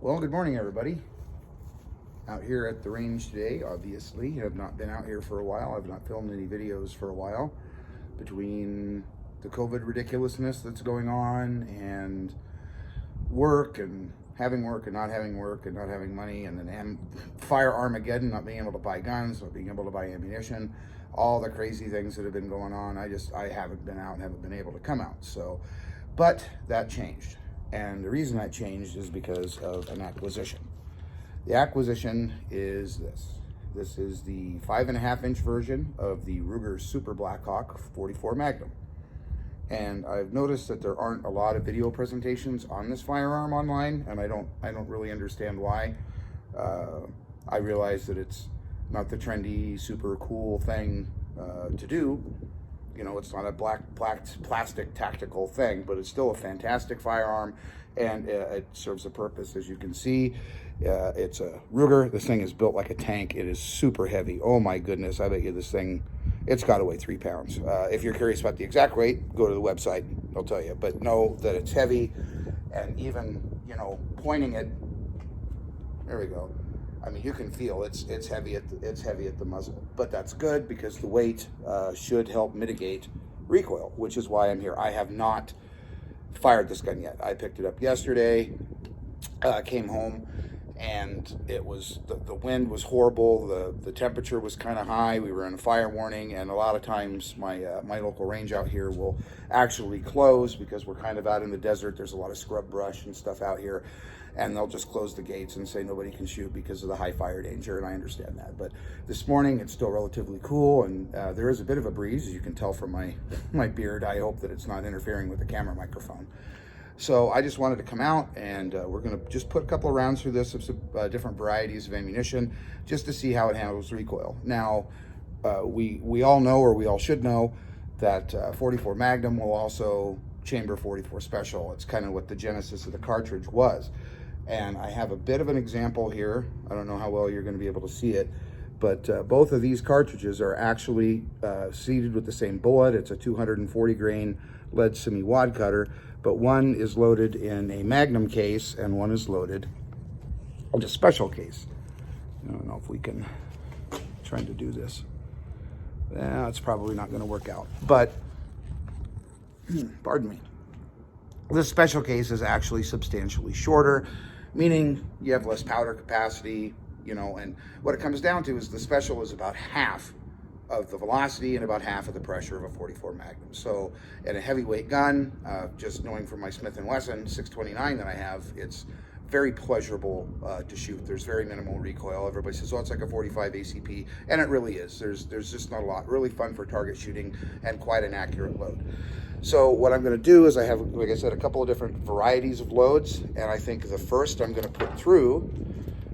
Well, good morning, everybody. Out here at the range today, obviously. Have not been out here for a while. I've not filmed any videos for a while. Between the COVID ridiculousness that's going on and work and having work and not having work and not having money, and then fire Armageddon, not being able to buy guns, not being able to buy ammunition, all the crazy things that have been going on. I haven't been out and haven't been able to come out. So, but that changed. And the reason that changed is because of an acquisition. The acquisition is this. This is the 5.5-inch version of the Ruger Super Blackhawk 44 Magnum. And I've noticed that there aren't a lot of video presentations on this firearm online, and I don't really understand why. I realize that it's not the trendy, super cool thing to do. You know, it's not a plastic tactical thing, but it's still a fantastic firearm, and it serves a purpose. As you can see, it's a Ruger. This thing is built like a tank. It is super heavy. Oh my goodness, I bet you this thing, it's got to weigh 3 pounds. If you're curious about the exact weight, go to the website. They'll tell you. But know that it's heavy, and even, you know, pointing it, there we go. I mean, you can feel it's heavy at the muzzle, but that's good because the weight should help mitigate recoil, which is why I'm here. I have not fired this gun yet. I picked it up yesterday, came home, and it was the wind was horrible. The temperature was kind of high. We were in a fire warning, and a lot of times my local range out here will actually close because we're kind of out in the desert. There's a lot of scrub brush and stuff out here, and they'll just close the gates and say nobody can shoot because of the high fire danger, and I understand that. But this morning it's still relatively cool, and there is a bit of a breeze, as you can tell from my beard. I hope that it's not interfering with the camera microphone. So I just wanted to come out, and we're going to just put a couple of rounds through this of some different varieties of ammunition just to see how it handles recoil. Now, we all know, or we all should know, that 44 Magnum will also chamber 44 Special. It's kind of what the genesis of the cartridge was. And I have a bit of an example here. I don't know how well you're going to be able to see it, but both of these cartridges are actually seated with the same bullet. It's a 240 grain lead semi-wad cutter, but one is loaded in a Magnum case and one is loaded in a special case. I don't know if we can, trying to do this. It's probably not going to work out, but pardon me. This special case is actually substantially shorter, meaning you have less powder capacity, you know, and what it comes down to is the special is about half of the velocity and about half of the pressure of a 44 Magnum. So in a heavyweight gun, just knowing from my Smith & Wesson 629 that I have, it's very pleasurable to shoot. There's very minimal recoil. Everybody says, oh, it's like a 45 ACP, and it really is. There's just not a lot. Really fun for target shooting and quite an accurate load. So what I'm going to do is I have, like I said, a couple of different varieties of loads, and I think the first I'm going to put through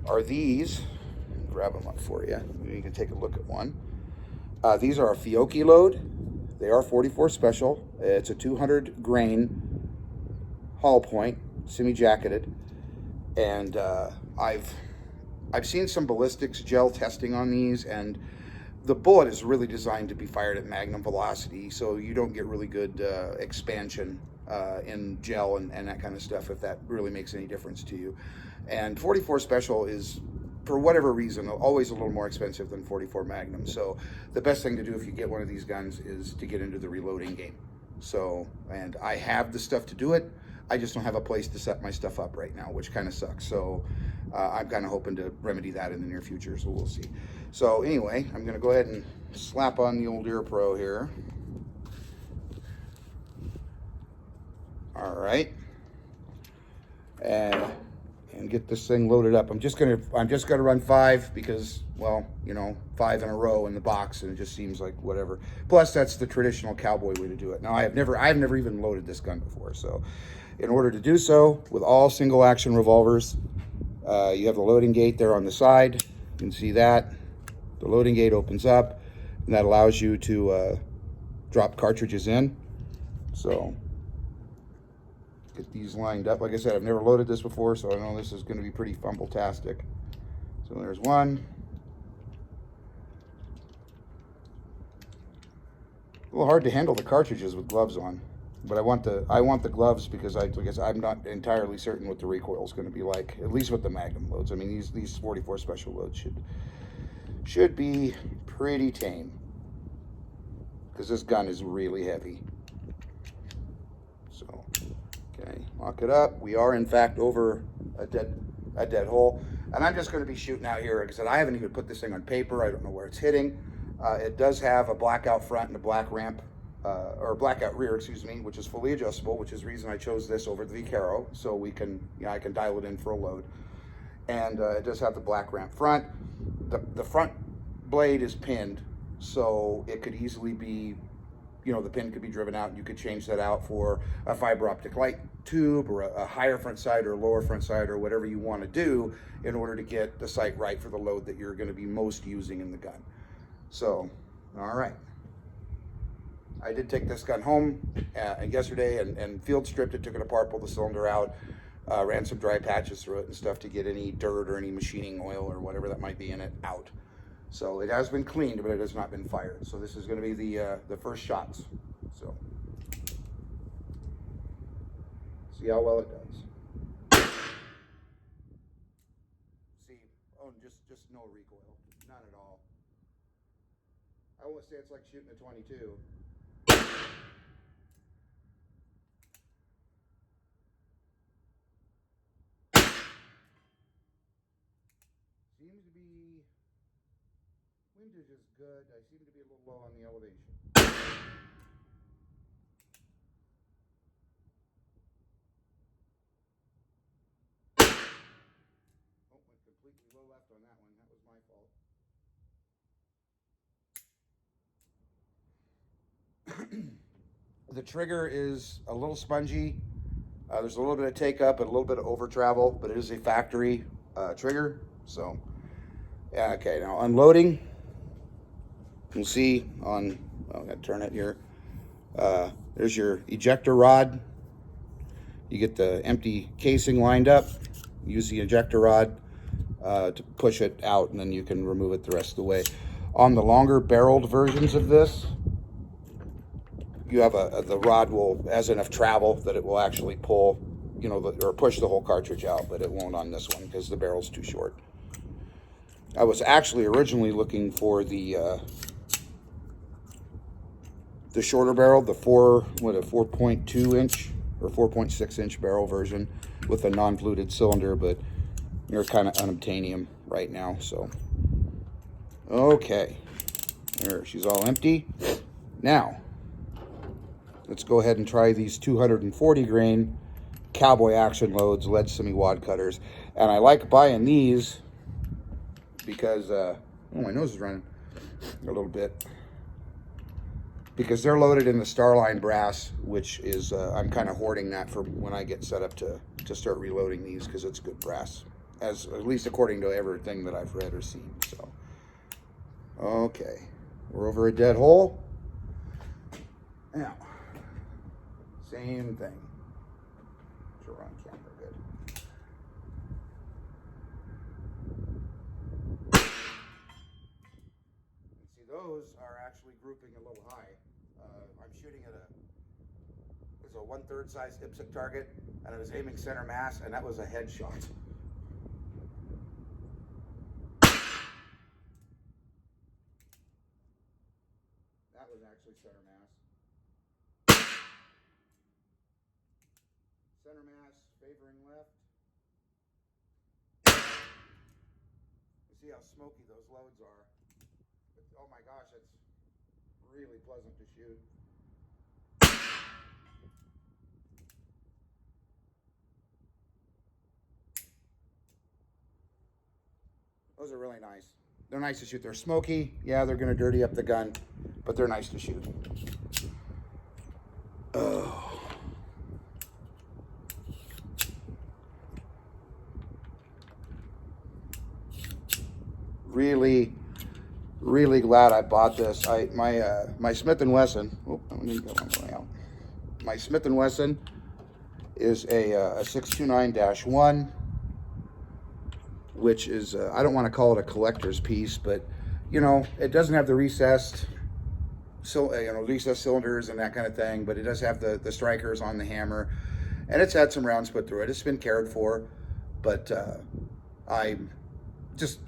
are these. Grab them up for you. You can take a look at one. These are a Fiocchi Load. They are 44 Special. It's a 200 grain hollow point, semi-jacketed, and I've seen some ballistics gel testing on these, and the bullet is really designed to be fired at Magnum Velocity, so you don't get really good expansion in gel and that kind of stuff, if that really makes any difference to you. And 44 Special is, for whatever reason, always a little more expensive than 44 Magnum. So the best thing to do if you get one of these guns is to get into the reloading game. So, and I have the stuff to do it. I just don't have a place to set my stuff up right now, which kind of sucks. So I'm kind of hoping to remedy that in the near future, so we'll see. So anyway, I'm going to go ahead and slap on the old Ear Pro here. All right. And get this thing loaded up. I'm just gonna run 5 because, well, you know, 5 in a row in the box, and it just seems like whatever. Plus, that's the traditional cowboy way to do it. Now, I've never even loaded this gun before, so in order to do so with all single action revolvers, you have the loading gate there on the side. You can see that the loading gate opens up, and that allows you to drop cartridges in. So get these lined up. Like I said, I've never loaded this before, so I know this is going to be pretty fumble-tastic. So there's one. A little hard to handle the cartridges with gloves on. But I want the gloves because I'm not entirely certain what the recoil is going to be like, at least with the Magnum loads. I mean, these 44 special loads should be pretty tame, because this gun is really heavy. So, okay, lock it up. We are in fact over a dead hole, and I'm just going to be shooting out here. Like I said, I haven't even put this thing on paper. I don't know where it's hitting. It does have a blackout front and a black ramp, or blackout rear, excuse me, which is fully adjustable, which is the reason I chose this over the Vicaro, so we can, I can dial it in for a load. And it does have the black ramp front. The front blade is pinned, so it could easily be, the pin could be driven out, and you could change that out for a fiber optic light tube, or a higher front sight or a lower front sight, or whatever you want to do in order to get the sight right for the load that you're going to be most using in the gun. So, all right. I did take this gun home yesterday and field stripped it, took it apart, pulled the cylinder out, ran some dry patches through it and stuff to get any dirt or any machining oil or whatever that might be in it out. So it has been cleaned, but it has not been fired. So this is going to be the first shots. So see how well it does. See, oh, just no recoil, none at all. I won't say it's like shooting a 22. Seems to be, windage is good. I seem to be a little low on the elevation. Oh, went completely low left on that one. That was my fault. The trigger is a little spongy. There's a little bit of take up and a little bit of over travel, but it is a factory trigger. So, yeah, okay, now unloading. You can see on, I'm gonna turn it here. There's your ejector rod. You get the empty casing lined up. Use the ejector rod to push it out, and then you can remove it the rest of the way. On the longer barreled versions of this, you have the rod has enough travel that it will actually pull, or push the whole cartridge out, but it won't on this one because the barrel's too short. I was actually originally looking for the shorter barrel, the 4.2 inch or 4.6 inch barrel version with a non-fluted cylinder, but you're kind of unobtainium right now. So, okay, there, she's all empty. Now, let's go ahead and try these 240 grain cowboy action loads, lead semi-wad cutters. And I like buying these because, oh, my nose is running a little bit. Because they're loaded in the Starline brass, which is, I'm kind of hoarding that for when I get set up to start reloading these, because it's good brass, at least according to everything that I've read or seen. So, okay, we're over a dead hole. Now, same thing. Sure, on camera, good. See, those are actually grouping a little high. I'm shooting at a 1/3 size IPSC target, and I was aiming center mass, and that was a headshot. That was actually center mass. Center mass favoring left. You see how smoky those loads are. But, oh my gosh, it's really pleasant to shoot. Those are really nice. They're nice to shoot. They're smoky. Yeah, they're going to dirty up the gun, but they're nice to shoot. Oh. Really, really glad I bought this. My Smith & Wesson. Oh, I need to go on the way out. My Smith & Wesson is a 629-1. Which is, I don't want to call it a collector's piece, but, it doesn't have the recessed recessed cylinders and that kind of thing, but it does have the strikers on the hammer, and it's had some rounds put through it. It's been cared for, but I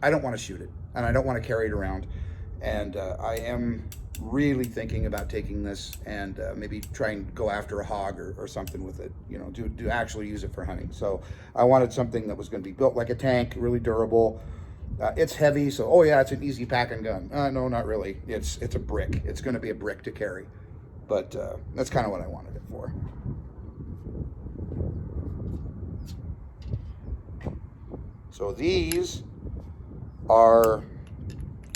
don't want to shoot it, and I don't want to carry it around, and I am really thinking about taking this and maybe try and go after a hog or something with it, to actually use it for hunting. So I wanted something that was going to be built like a tank, really durable. It's heavy, so oh yeah, it's an easy packing gun. No, not really. It's a brick. It's going to be a brick to carry, but that's kind of what I wanted it for. So these are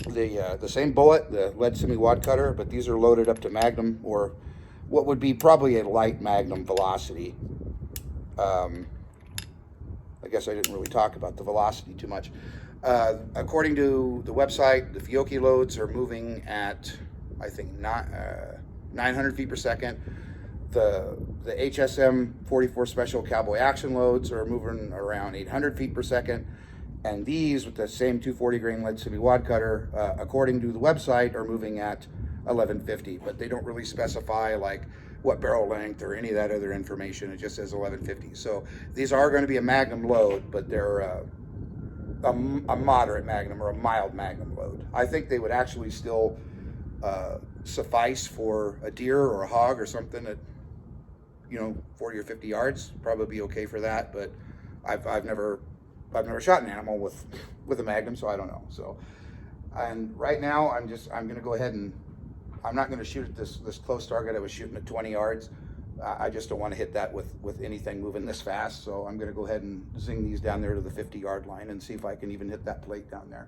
the same bullet, the lead semi-wad cutter, but these are loaded up to Magnum, or what would be probably a light Magnum Velocity. I guess I didn't really talk about the Velocity too much. According to the website, the Fiocchi loads are moving at, I think, 900 feet per second. The HSM 44 Special Cowboy Action loads are moving around 800 feet per second. And these, with the same 240 grain lead semi-wad cutter, according to the website, are moving at 1150. But they don't really specify like what barrel length or any of that other information. It just says 1150. So these are going to be a Magnum load, but they're a moderate Magnum or a mild Magnum load. I think they would actually still suffice for a deer or a hog or something at 40 or 50 yards. Probably be okay for that, but I've never shot an animal with a Magnum, so I don't know. So, and right now I'm going to go ahead and I'm not going to shoot at this close target. I was shooting at 20 yards. I just don't want to hit that with anything moving this fast. So I'm going to go ahead and zing these down there to the 50-yard line and see if I can even hit that plate down there.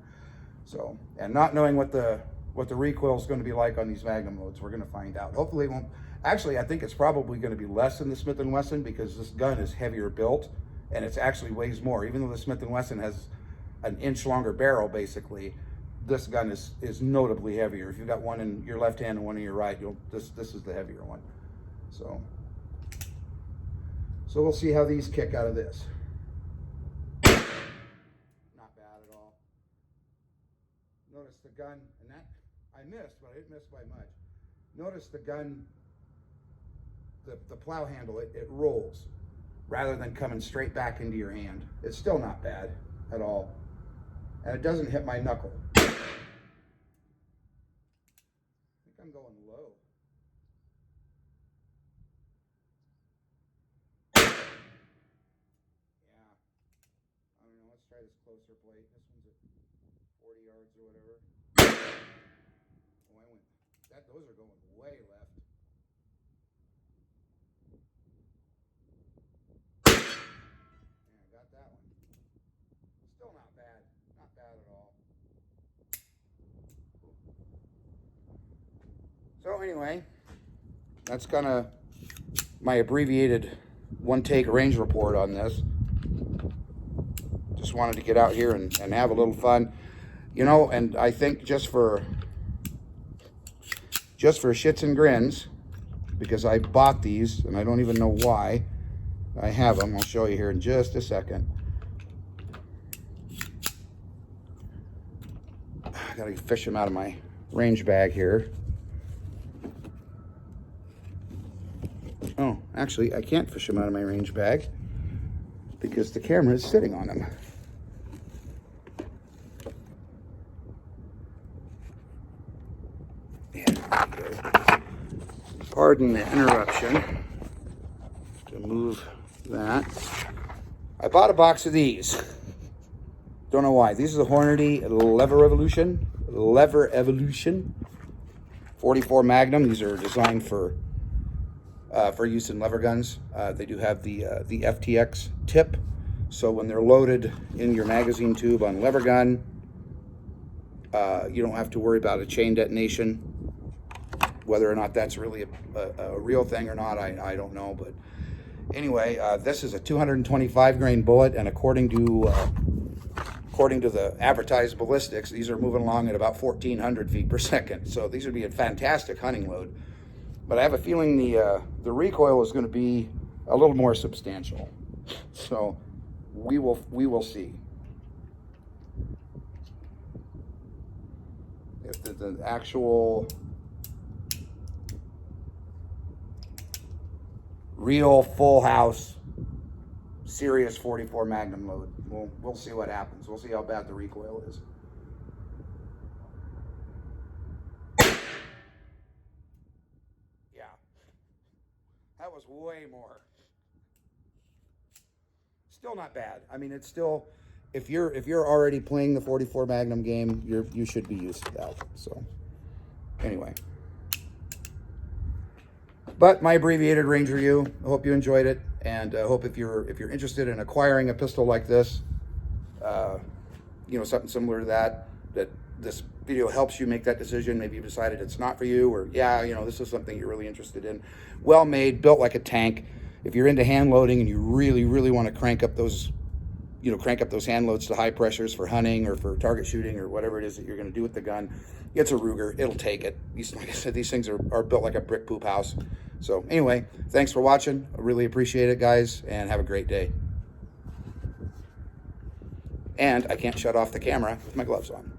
So, and not knowing what the recoil is going to be like on these Magnum loads, we're going to find out. Hopefully it won't. Actually, I think it's probably going to be less than the Smith & Wesson, because this gun is heavier built and it's actually weighs more. Even though the Smith & Wesson has an inch longer barrel, basically, this gun is notably heavier. If you've got one in your left hand and one in your right, this is the heavier one. So we'll see how these kick out of this. Not bad at all. Notice the gun, and that I missed, but I didn't miss by much. Notice the gun, the plow handle, it rolls rather than coming straight back into your hand. It's still not bad at all. And it doesn't hit my knuckle. I think I'm going low. Yeah. I don't know, let's try this closer plate. This one's at 40 yards or whatever. Oh, those are going way left. Yeah, got that one. Still not bad. Not bad at all. So anyway, that's kind of my abbreviated one-take range report on this. Just wanted to get out here and have a little fun. And I think just for shits and grins, because I bought these and I don't even know why I have them. I'll show you here in just a second. I gotta fish them out of my range bag here. Oh, actually, I can't fish them out of my range bag because the camera is sitting on them. Pardon the interruption. To move that. I bought a box of these. Don't know why. These are the Hornady Lever Evolution 44 Magnum. These are designed for use in lever guns. They do have the FTX tip, so when they're loaded in your magazine tube on lever gun, you don't have to worry about a chain detonation. Whether or not that's really a real thing or not, I don't know. But anyway, this is a 225 grain bullet, and according to the advertised ballistics, these are moving along at about 1,400 feet per second. So these would be a fantastic hunting load. But I have a feeling the recoil is going to be a little more substantial. So we will see. If the actual real full house, serious 44 Magnum load. We'll see what happens. We'll see how bad the recoil is. Yeah, that was way more. Still not bad. I mean, it's still, if you're already playing the 44 Magnum game, you should be used to that. So anyway, but my abbreviated range review, I hope you enjoyed it, and I hope if you're interested in acquiring a pistol like this, you know, something similar to that this video helps you make that decision. Maybe you've decided it's not for you, or yeah, you know, this is something you're really interested in. Well made, built like a tank. If you're into hand loading and you really want to crank up those, you know, crank up those hand loads to high pressures for hunting or for target shooting or whatever it is that you're going to do with the gun, it's a Ruger. It'll take it. Like I said, these things are built like a brick poop house. So anyway, thanks for watching. I really appreciate it, guys, and have a great day. And I can't shut off the camera with my gloves on.